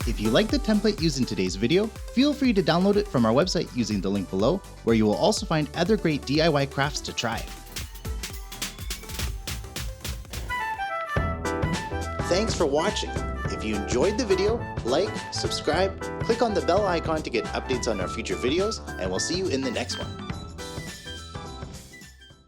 If you like the template used in today's video, feel free to download it from our website using the link below, where you will also find other great DIY crafts to try. Thanks for watching. If you enjoyed the video, like, subscribe, click on the bell icon to get updates on our future videos, and we'll see you in the next one.